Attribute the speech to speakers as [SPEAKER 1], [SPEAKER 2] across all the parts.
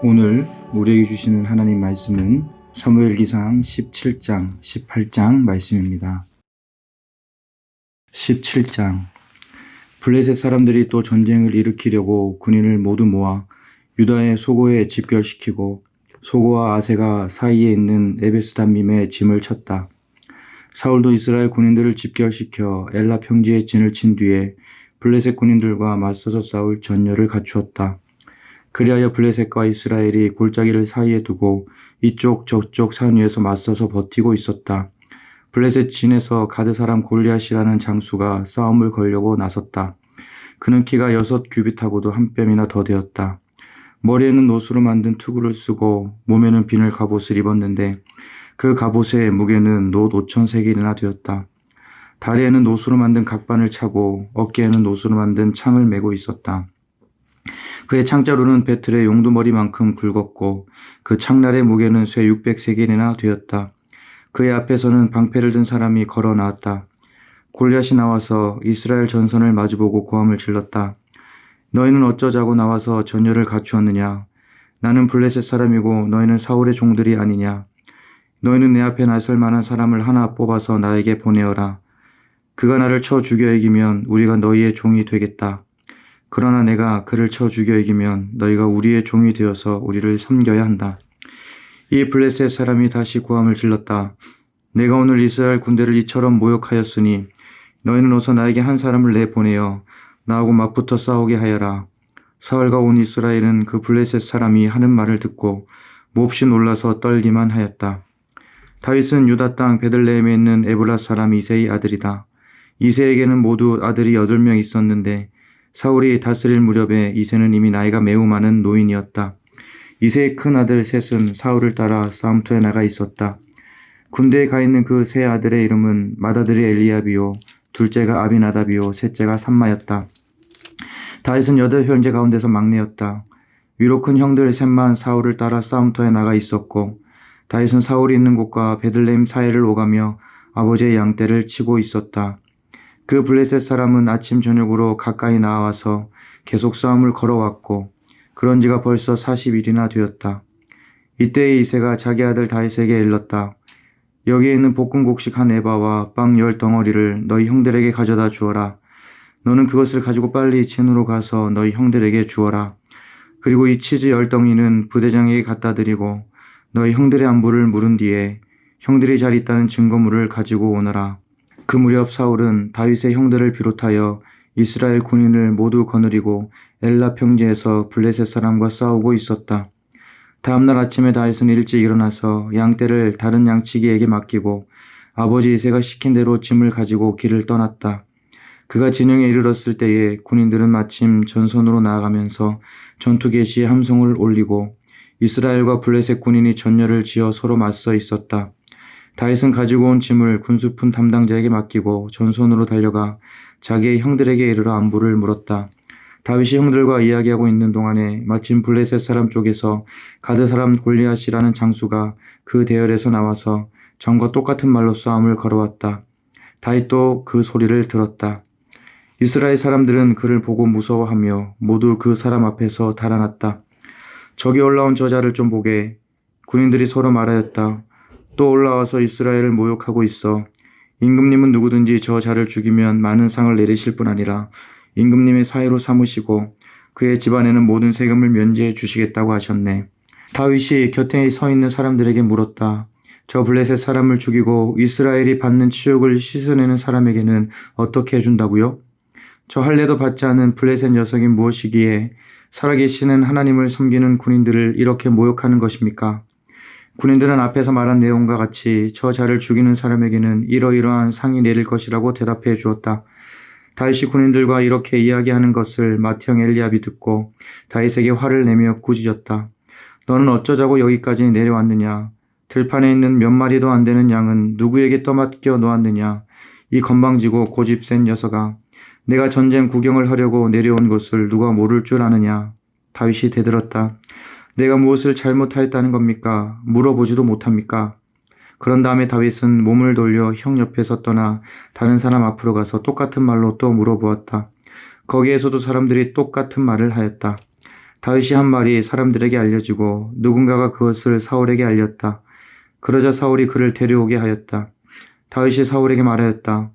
[SPEAKER 1] 오늘 우리에게 주시는 하나님 말씀은 사무엘기상 17장, 18장 말씀입니다. 17장. 블레셋 사람들이 또 전쟁을 일으키려고 군인을 모두 모아 유다의 소고에 집결시키고 소고와 아세가 사이에 있는 에베스담밈에 짐을 쳤다. 사울도 이스라엘 군인들을 집결시켜 엘라 평지에 진을 친 뒤에 블레셋 군인들과 맞서서 싸울 전열을 갖추었다. 그리하여 블레셋과 이스라엘이 골짜기를 사이에 두고 이쪽 저쪽 산 위에서 맞서서 버티고 있었다. 블레셋 진에서 가드 사람 골리앗이라는 장수가 싸움을 걸려고 나섰다. 그는 키가 6규빗하고도 한 뼘이나 더 되었다. 머리에는 노수로 만든 투구를 쓰고 몸에는 비늘 갑옷을 입었는데 그 갑옷의 무게는 놋 5,000세겔이나 되었다. 다리에는 노수로 만든 각반을 차고 어깨에는 노수로 만든 창을 메고 있었다. 그의 창자루는 배틀의 용두머리만큼 굵었고 그 창날의 무게는 쇠 600세겔이나 되었다. 그의 앞에서는 방패를 든 사람이 걸어 나왔다. 골리앗이 나와서 이스라엘 전선을 마주보고 고함을 질렀다. 너희는 어쩌자고 나와서 전열을 갖추었느냐? 나는 블레셋 사람이고 너희는 사울의 종들이 아니냐? 너희는 내 앞에 나설 만한 사람을 하나 뽑아서 나에게 보내어라. 그가 나를 쳐 죽여 이기면 우리가 너희의 종이 되겠다. 그러나 내가 그를 쳐 죽여 이기면 너희가 우리의 종이 되어서 우리를 섬겨야 한다. 이 블레셋 사람이 다시 고함을 질렀다. 내가 오늘 이스라엘 군대를 이처럼 모욕하였으니 너희는 어서 나에게 한 사람을 내보내어 나하고 맞붙어 싸우게 하여라. 사울과 온 이스라엘은 그 블레셋 사람이 하는 말을 듣고 몹시 놀라서 떨기만 하였다. 다윗은 유다 땅 베들레헴에 있는 에브라 사람 이새의 아들이다. 이새에게는 모두 아들이 8명 있었는데 사울이 다스릴 무렵에 이새는 이미 나이가 매우 많은 노인이었다. 이새의 큰 아들 셋은 사울을 따라 싸움터에 나가 있었다. 군대에 가 있는 그 세 아들의 이름은 맏아들이 엘리압이요, 둘째가 아비나답이요, 셋째가 삼마였다. 다윗은 8형제 가운데서 막내였다. 위로 큰 형들 셋만 사울을 따라 싸움터에 나가 있었고 다윗은 사울이 있는 곳과 베들레헴 사이를 오가며 아버지의 양떼를 치고 있었다. 그 블레셋 사람은 아침 저녁으로 가까이 나와서 계속 싸움을 걸어왔고 그런 지가 벌써 40일이나 되었다. 이때에 이새가 자기 아들 다윗에게 일렀다. 여기에 있는 볶은 곡식 한 에바와 빵 10덩어리를 너희 형들에게 가져다 주어라. 너는 그것을 가지고 빨리 진으로 가서 너희 형들에게 주어라. 그리고 이 치즈 10덩이는 부대장에게 갖다 드리고 너희 형들의 안부를 물은 뒤에 형들이 잘 있다는 증거물을 가지고 오너라. 그 무렵 사울은 다윗의 형들을 비롯하여 이스라엘 군인을 모두 거느리고 엘라 평지에서 블레셋 사람과 싸우고 있었다. 다음날 아침에 다윗은 일찍 일어나서 양떼를 다른 양치기에게 맡기고 아버지 이새가 시킨 대로 짐을 가지고 길을 떠났다. 그가 진영에 이르렀을 때에 군인들은 마침 전선으로 나아가면서 전투 개시의 함성을 올리고 이스라엘과 블레셋 군인이 전열을 지어 서로 맞서 있었다. 다윗은 가지고 온 짐을 군수품 담당자에게 맡기고 전선으로 달려가 자기의 형들에게 이르러 안부를 물었다. 다윗이 형들과 이야기하고 있는 동안에 마침 블레셋 사람 쪽에서 가드 사람 골리앗이라는 장수가 그 대열에서 나와서 전과 똑같은 말로 싸움을 걸어왔다. 다윗도 그 소리를 들었다. 이스라엘 사람들은 그를 보고 무서워하며 모두 그 사람 앞에서 달아났다. 적이 올라온 저자를 좀 보게. 군인들이 서로 말하였다. 또 올라와서 이스라엘을 모욕하고 있어. 임금님은 누구든지 저 자를 죽이면 많은 상을 내리실 뿐 아니라 임금님의 사위로 삼으시고 그의 집안에는 모든 세금을 면제해 주시겠다고 하셨네. 다윗이 곁에 서 있는 사람들에게 물었다. 저 블레셋 사람을 죽이고 이스라엘이 받는 치욕을 씻어내는 사람에게는 어떻게 해준다고요? 저 할례도 받지 않은 블레셋 녀석이 무엇이기에 살아계시는 하나님을 섬기는 군인들을 이렇게 모욕하는 것입니까? 군인들은 앞에서 말한 내용과 같이 저 자를 죽이는 사람에게는 이러이러한 상이 내릴 것이라고 대답해 주었다. 다윗이 군인들과 이렇게 이야기하는 것을 맏형 엘리압이 듣고 다윗에게 화를 내며 꾸짖었다. 너는 어쩌자고 여기까지 내려왔느냐? 들판에 있는 몇 마리도 안 되는 양은 누구에게 떠맡겨 놓았느냐? 이 건방지고 고집센 녀석아, 내가 전쟁 구경을 하려고 내려온 것을 누가 모를 줄 아느냐? 다윗이 대들었다. 내가 무엇을 잘못하였다는 겁니까? 물어보지도 못합니까? 그런 다음에 다윗은 몸을 돌려 형 옆에서 떠나 다른 사람 앞으로 가서 똑같은 말로 또 물어보았다. 거기에서도 사람들이 똑같은 말을 하였다. 다윗이 한 말이 사람들에게 알려지고 누군가가 그것을 사울에게 알렸다. 그러자 사울이 그를 데려오게 하였다. 다윗이 사울에게 말하였다.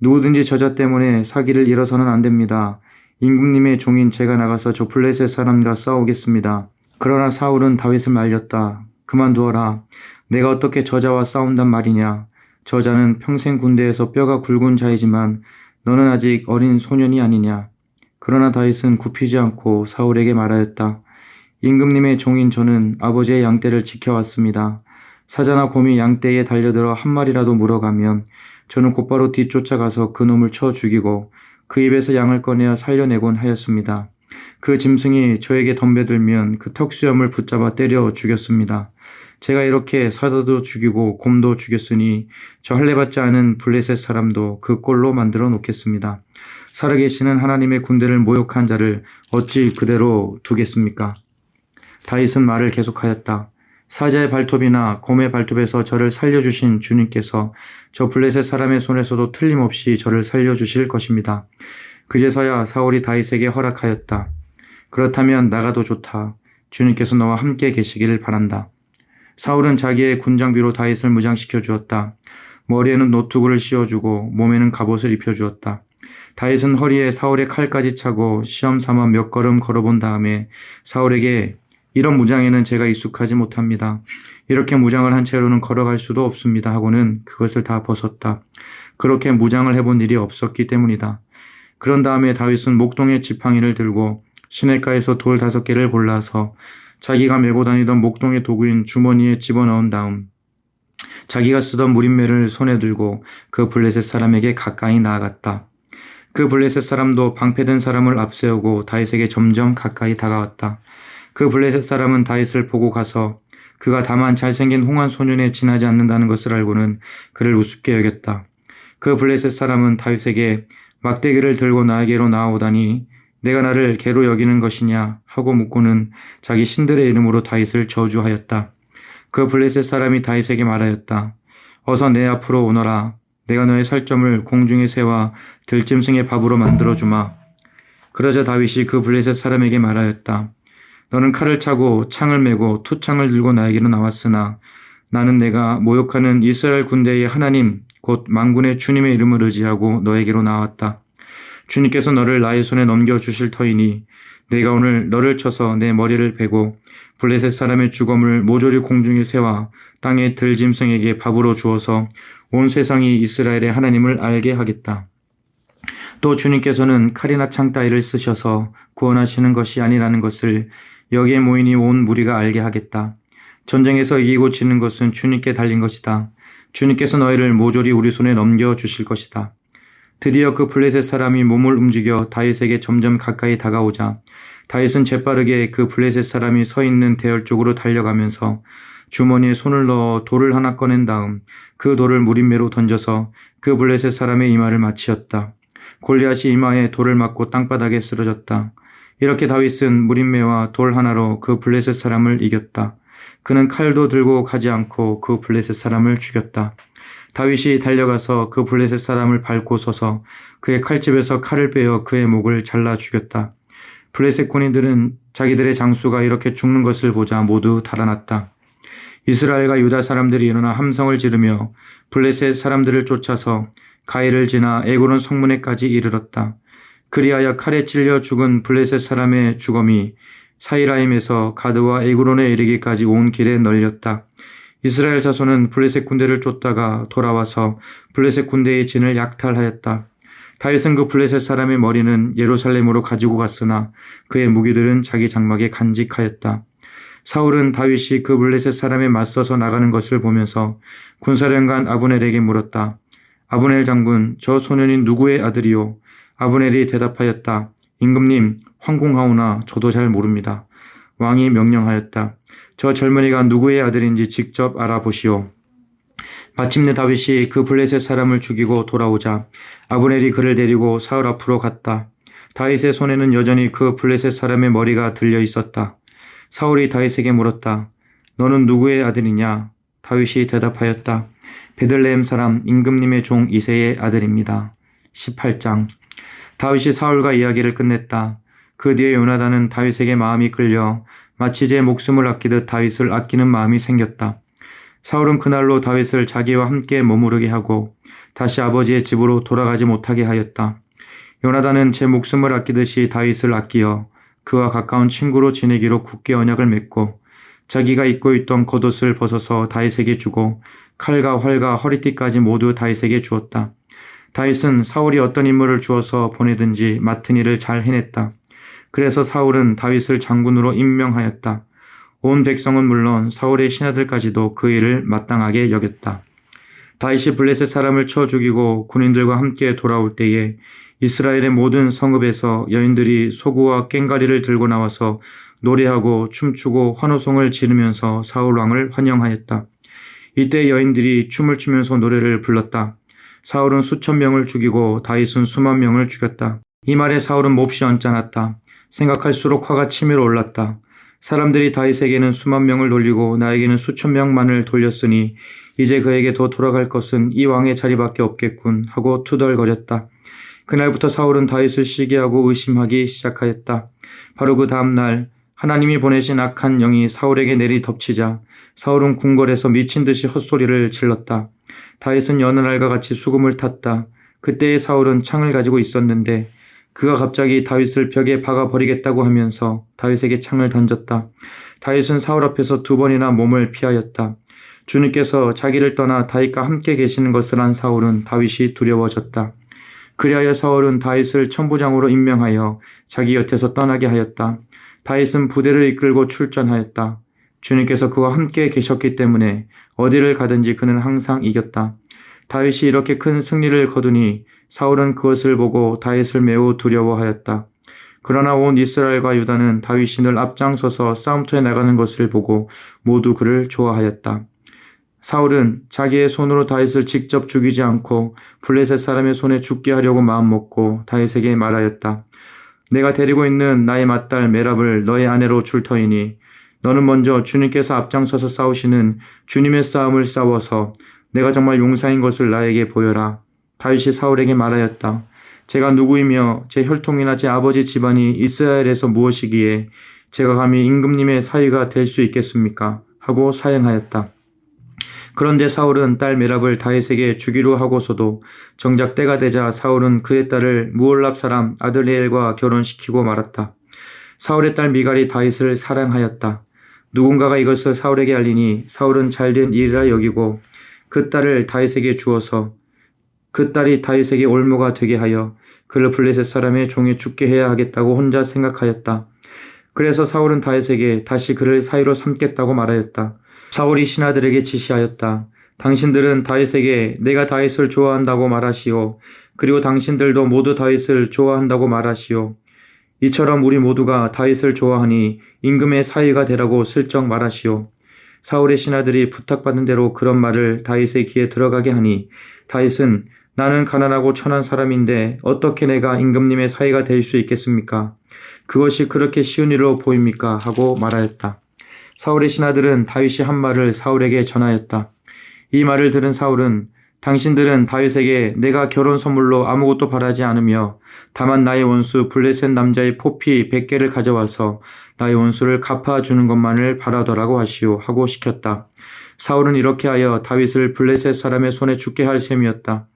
[SPEAKER 1] 누구든지 저자 때문에 사기를 잃어서는 안 됩니다. 임금님의 종인 제가 나가서 저 블레셋 사람과 싸우겠습니다. 그러나 사울은 다윗을 말렸다. 그만두어라. 내가 어떻게 저자와 싸운단 말이냐. 저자는 평생 군대에서 뼈가 굵은 자이지만 너는 아직 어린 소년이 아니냐. 그러나 다윗은 굽히지 않고 사울에게 말하였다. 임금님의 종인 저는 아버지의 양떼를 지켜왔습니다. 사자나 곰이 양떼에 달려들어 한 마리라도 물어가면 저는 곧바로 뒤쫓아가서 그 놈을 쳐 죽이고 그 입에서 양을 꺼내어 살려내곤 하였습니다. 그 짐승이 저에게 덤벼들면 그 턱수염을 붙잡아 때려 죽였습니다. 제가 이렇게 사자도 죽이고 곰도 죽였으니 저 할례받지 않은 블레셋 사람도 그 꼴로 만들어 놓겠습니다. 살아계시는 하나님의 군대를 모욕한 자를 어찌 그대로 두겠습니까? 다윗은 말을 계속하였다. 사자의 발톱이나 곰의 발톱에서 저를 살려주신 주님께서 저 블레셋 사람의 손에서도 틀림없이 저를 살려주실 것입니다. 그제서야 사울이 다윗에게 허락하였다. 그렇다면 나가도 좋다. 주님께서 너와 함께 계시기를 바란다. 사울은 자기의 군장비로 다윗을 무장시켜 주었다. 머리에는 노투구를 씌워주고 몸에는 갑옷을 입혀주었다. 다윗은 허리에 사울의 칼까지 차고 시험 삼아 몇 걸음 걸어본 다음에 사울에게 이런 무장에는 제가 익숙하지 못합니다. 이렇게 무장을 한 채로는 걸어갈 수도 없습니다 하고는 그것을 다 벗었다. 그렇게 무장을 해본 일이 없었기 때문이다. 그런 다음에 다윗은 목동의 지팡이를 들고 시냇가에서 돌 5개를 골라서 자기가 메고 다니던 목동의 도구인 주머니에 집어넣은 다음 자기가 쓰던 무림매를 손에 들고 그 블레셋 사람에게 가까이 나아갔다. 그 블레셋 사람도 방패든 사람을 앞세우고 다윗에게 점점 가까이 다가왔다. 그 블레셋 사람은 다윗을 보고 가서 그가 다만 잘생긴 홍한 소년에 지나지 않는다는 것을 알고는 그를 우습게 여겼다. 그 블레셋 사람은 다윗에게 막대기를 들고 나에게로 나아오다니 내가 나를 개로 여기는 것이냐 하고 묻고는 자기 신들의 이름으로 다윗을 저주하였다. 그 블레셋 사람이 다윗에게 말하였다. 어서 내 앞으로 오너라. 내가 너의 살점을 공중의 새와 들짐승의 밥으로 만들어주마. 그러자 다윗이 그 블레셋 사람에게 말하였다. 너는 칼을 차고 창을 메고 투창을 들고 나에게로 나왔으나 나는 내가 모욕하는 이스라엘 군대의 하나님 곧 만군의 주님의 이름을 의지하고 너에게로 나왔다. 주님께서 너를 나의 손에 넘겨주실 터이니 내가 오늘 너를 쳐서 내 머리를 베고 블레셋 사람의 주검을 모조리 공중의 새와 땅의 들짐승에게 밥으로 주어서 온 세상이 이스라엘의 하나님을 알게 하겠다. 또 주님께서는 칼이나 창 따위를 쓰셔서 구원하시는 것이 아니라는 것을 여기에 모이니 온 무리가 알게 하겠다. 전쟁에서 이기고 지는 것은 주님께 달린 것이다. 주님께서 너희를 모조리 우리 손에 넘겨주실 것이다. 드디어 그 블레셋 사람이 몸을 움직여 다윗에게 점점 가까이 다가오자 다윗은 재빠르게 그 블레셋 사람이 서 있는 대열 쪽으로 달려가면서 주머니에 손을 넣어 돌을 하나 꺼낸 다음 그 돌을 무림매로 던져서 그 블레셋 사람의 이마를 맞추었다. 골리앗이 이마에 돌을 맞고 땅바닥에 쓰러졌다. 이렇게 다윗은 무림매와 돌 하나로 그 블레셋 사람을 이겼다. 그는 칼도 들고 가지 않고 그 블레셋 사람을 죽였다. 다윗이 달려가서 그 블레셋 사람을 밟고 서서 그의 칼집에서 칼을 빼어 그의 목을 잘라 죽였다. 블레셋 군인들은 자기들의 장수가 이렇게 죽는 것을 보자 모두 달아났다. 이스라엘과 유다 사람들이 일어나 함성을 지르며 블레셋 사람들을 쫓아서 가이를 지나 에고론 성문에까지 이르렀다. 그리하여 칼에 찔려 죽은 블레셋 사람의 주검이 사이라임에서 가드와 에그론에 이르기까지 온 길에 널렸다. 이스라엘 자손은 블레셋 군대를 쫓다가 돌아와서 블레셋 군대의 진을 약탈하였다. 다윗은 그 블레셋 사람의 머리는 예루살렘으로 가지고 갔으나 그의 무기들은 자기 장막에 간직하였다. 사울은 다윗이 그 블레셋 사람에 맞서서 나가는 것을 보면서 군사령관 아브넬에게 물었다. 아브넬 장군, 저 소년이 누구의 아들이요? 아브넬이 대답하였다. 임금님, 황공하오나 저도 잘 모릅니다. 왕이 명령하였다. 저 젊은이가 누구의 아들인지 직접 알아보시오. 마침내 다윗이 그 블레셋 사람을 죽이고 돌아오자 아브넬이 그를 데리고 사울 앞으로 갔다. 다윗의 손에는 여전히 그 블레셋 사람의 머리가 들려 있었다. 사울이 다윗에게 물었다. 너는 누구의 아들이냐? 다윗이 대답하였다. 베들레헴 사람 임금님의 종 이새의 아들입니다. 18장. 다윗이 사울과 이야기를 끝냈다. 그 뒤에 요나단은 다윗에게 마음이 끌려 마치 제 목숨을 아끼듯 다윗을 아끼는 마음이 생겼다. 사울은 그날로 다윗을 자기와 함께 머무르게 하고 다시 아버지의 집으로 돌아가지 못하게 하였다. 요나단은 제 목숨을 아끼듯이 다윗을 아끼어 그와 가까운 친구로 지내기로 굳게 언약을 맺고 자기가 입고 있던 겉옷을 벗어서 다윗에게 주고 칼과 활과 허리띠까지 모두 다윗에게 주었다. 다윗은 사울이 어떤 임무를 주어서 보내든지 맡은 일을 잘 해냈다. 그래서 사울은 다윗을 장군으로 임명하였다. 온 백성은 물론 사울의 신하들까지도 그 일을 마땅하게 여겼다. 다윗이 블레셋 사람을 쳐 죽이고 군인들과 함께 돌아올 때에 이스라엘의 모든 성읍에서 여인들이 소구와 꽹과리를 들고 나와서 노래하고 춤추고 환호성을 지르면서 사울 왕을 환영하였다. 이때 여인들이 춤을 추면서 노래를 불렀다. 사울은 수천 명을 죽이고 다윗은 수만 명을 죽였다. 이 말에 사울은 몹시 언짢았다. 생각할수록 화가 치밀어 올랐다. 사람들이 다윗에게는 수만 명을 돌리고 나에게는 수천 명만을 돌렸으니 이제 그에게 더 돌아갈 것은 이 왕의 자리밖에 없겠군 하고 투덜거렸다. 그날부터 사울은 다윗을 시기하고 의심하기 시작하였다. 바로 그 다음 날 하나님이 보내신 악한 영이 사울에게 내리 덮치자 사울은 궁궐에서 미친 듯이 헛소리를 질렀다. 다윗은 여느 날과 같이 수금을 탔다. 그때의 사울은 창을 가지고 있었는데 그가 갑자기 다윗을 벽에 박아버리겠다고 하면서 다윗에게 창을 던졌다. 다윗은 사울 앞에서 2번이나 몸을 피하였다. 주님께서 자기를 떠나 다윗과 함께 계시는 것을 안 사울은 다윗이 두려워졌다. 그리하여 사울은 다윗을 천부장으로 임명하여 자기 곁에서 떠나게 하였다. 다윗은 부대를 이끌고 출전하였다. 주님께서 그와 함께 계셨기 때문에 어디를 가든지 그는 항상 이겼다. 다윗이 이렇게 큰 승리를 거두니 사울은 그것을 보고 다윗을 매우 두려워하였다. 그러나 온 이스라엘과 유다는 다윗이 늘 앞장서서 싸움터에 나가는 것을 보고 모두 그를 좋아하였다. 사울은 자기의 손으로 다윗을 직접 죽이지 않고 블레셋 사람의 손에 죽게 하려고 마음먹고 다윗에게 말하였다. 내가 데리고 있는 나의 맏딸 메랍을 너의 아내로 줄 터이니 너는 먼저 주님께서 앞장서서 싸우시는 주님의 싸움을 싸워서 내가 정말 용사인 것을 나에게 보여라. 다윗이 사울에게 말하였다. 제가 누구이며 제 혈통이나 제 아버지 집안이 이스라엘에서 무엇이기에 제가 감히 임금님의 사위가 될 수 있겠습니까? 하고 사행하였다. 그런데 사울은 딸 메랍을 다윗에게 주기로 하고서도 정작 때가 되자 사울은 그의 딸을 무올랍 사람 아들리엘과 결혼시키고 말았다. 사울의 딸 미갈이 다윗을 사랑하였다. 누군가가 이것을 사울에게 알리니 사울은 잘된 일이라 여기고 그 딸을 다윗에게 주어서 그 딸이 다윗에게 올무가 되게 하여 그를 블레셋 사람의 종에 죽게 해야 하겠다고 혼자 생각하였다. 그래서 사울은 다윗에게 다시 그를 사위로 삼겠다고 말하였다. 사울이 신하들에게 지시하였다. 당신들은 다윗에게 내가 다윗을 좋아한다고 말하시오. 그리고 당신들도 모두 다윗을 좋아한다고 말하시오. 이처럼 우리 모두가 다윗을 좋아하니 임금의 사위가 되라고 슬쩍 말하시오. 사울의 신하들이 부탁받은 대로 그런 말을 다윗의 귀에 들어가게 하니 다윗은 나는 가난하고 천한 사람인데 어떻게 내가 임금님의 사위가 될 수 있겠습니까? 그것이 그렇게 쉬운 일로 보입니까? 하고 말하였다. 사울의 신하들은 다윗이 한 말을 사울에게 전하였다. 이 말을 들은 사울은 당신들은 다윗에게 내가 결혼 선물로 아무것도 바라지 않으며 다만 나의 원수 블레셋 남자의 포피 100개를 가져와서 나의 원수를 갚아주는 것만을 바라더라고 하시오 하고 시켰다. 사울은 이렇게 하여 다윗을 블레셋 사람의 손에 죽게 할 셈이었다.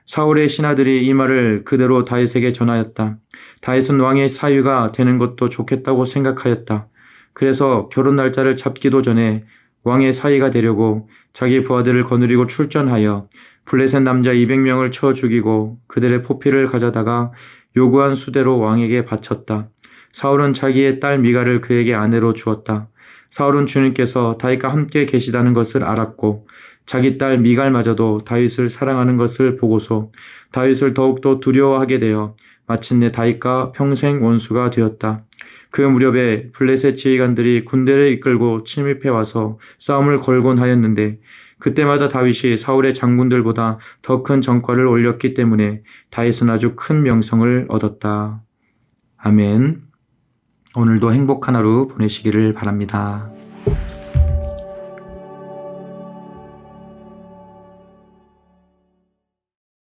[SPEAKER 1] 사울의 신하들이 이 말을 그대로 다윗에게 전하였다. 다윗은 왕의 사위가 되는 것도 좋겠다고 생각하였다. 그래서 결혼 날짜를 잡기도 전에 왕의 사위가 되려고 자기 부하들을 거느리고 출전하여 블레셋 남자 200명을 쳐 죽이고 그들의 포피를 가져다가 요구한 수대로 왕에게 바쳤다. 사울은 자기의 딸 미갈을 그에게 아내로 주었다. 사울은 주님께서 다윗과 함께 계시다는 것을 알았고 자기 딸 미갈마저도 다윗을 사랑하는 것을 보고서 다윗을 더욱더 두려워하게 되어 마침내 다윗과 평생 원수가 되었다. 그 무렵에 블레셋 지휘관들이 군대를 이끌고 침입해 와서 싸움을 걸곤 하였는데 그때마다 다윗이 사울의 장군들보다 더 큰 전과를 올렸기 때문에 다윗은 아주 큰 명성을 얻었다. 아멘. 오늘도 행복한 하루 보내시기를 바랍니다.